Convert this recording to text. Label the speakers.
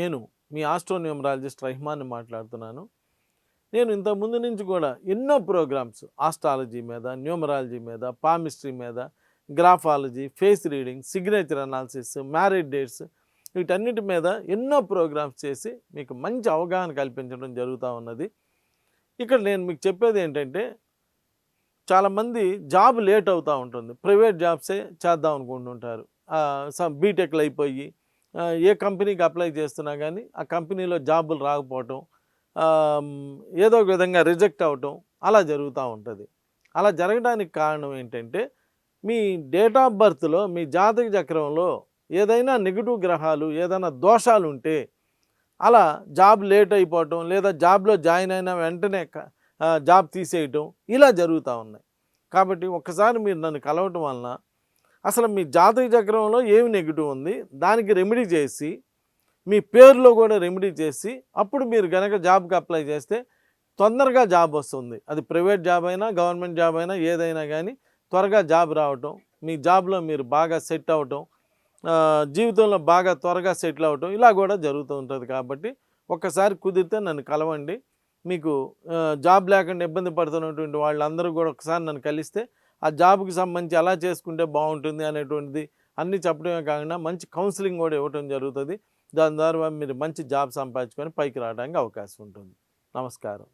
Speaker 1: నేను మీ astro numerologist రహిమాన్ని మాట్లాడుతున్నాను. నేను ఇంతకుముందు నుంచి కూడా ఎన్నో ప్రోగ్రామ్స్ ఆస్ట్రాలజీ మీద, న్యూమరాలజీ మీద, పామిస్ట్రీ మీద, graphology, face reading, signature analysis, marriage dates వీటన్నిటి మీద ఎన్నో ప్రోగ్రామ్స్ చేసి మీకు మంచి అవగాహన కల్పించడం జరుగుతూ ఉన్నది. ఇక్కడ నేను మీకు చెప్పేది ఏంటంటే, చాలామంది జాబ్ లేట్ అవుతూ ఉంటుంది. ప్రైవేట్ జాబ్సే చేద్దాం అనుకుంటుంటారు. బీటెక్లు అయిపోయి ఏ కంపెనీకి అప్లై చేస్తున్నా కానీ ఆ కంపెనీలో జాబులు రాకపోవటం, ఏదో ఒక విధంగా రిజెక్ట్ అవ్వటం అలా జరుగుతూ ఉంటుంది. అలా జరగడానికి కారణం ఏంటంటే, మీ డేట్ ఆఫ్ బర్త్లో మీ జాతక చక్రంలో ఏదైనా నెగిటివ్ గ్రహాలు ఏదైనా దోషాలు ఉంటే అలా జాబ్ లేట్ అయిపోవటం, లేదా జాబ్లో జాయిన్ అయిన వెంటనే జాబ్ తీసేయటం ఇలా జరుగుతూ ఉన్నాయి. కాబట్టి ఒక్కసారి మీరు నన్ను కలవటం వలన అసలు మీ జాతక చక్రంలో ఏమి నెగిటివ్ ఉంది దానికి రెమెడీ చేసి, మీ పేరులో కూడా రెమెడీ చేసి, అప్పుడు మీరు కనుక జాబ్కి అప్లై చేస్తే తొందరగా జాబ్ వస్తుంది. అది ప్రైవేట్ జాబ్ అయినా గవర్నమెంట్ జాబ్ అయినా ఏదైనా కానీ త్వరగా జాబ్ రావటం, మీ జాబ్లో మీరు బాగా సెట్ అవ్వటం, జీవితంలో బాగా త్వరగా సెటిల్ అవ్వటం ఇలా కూడా జరుగుతూ ఉంటుంది. కాబట్టి ఒక్కసారి కుదిరితే నన్ను కలవండి. మీకు జాబ్ లేకుండా ఇబ్బంది పడుతున్నటువంటి వాళ్ళందరూ కూడా ఒకసారి నన్ను కలిస్తే ఆ జాబ్కి సంబంధించి ఎలా చేసుకుంటే బాగుంటుంది అనేటువంటిది అన్నీ చెప్పడమే కాకుండా మంచి కౌన్సిలింగ్ కూడా ఇవ్వటం జరుగుతుంది. దాని ద్వారా మీరు మంచి జాబ్ సంపాదించుకొని పైకి రావడానికి అవకాశం ఉంటుంది. నమస్కారం.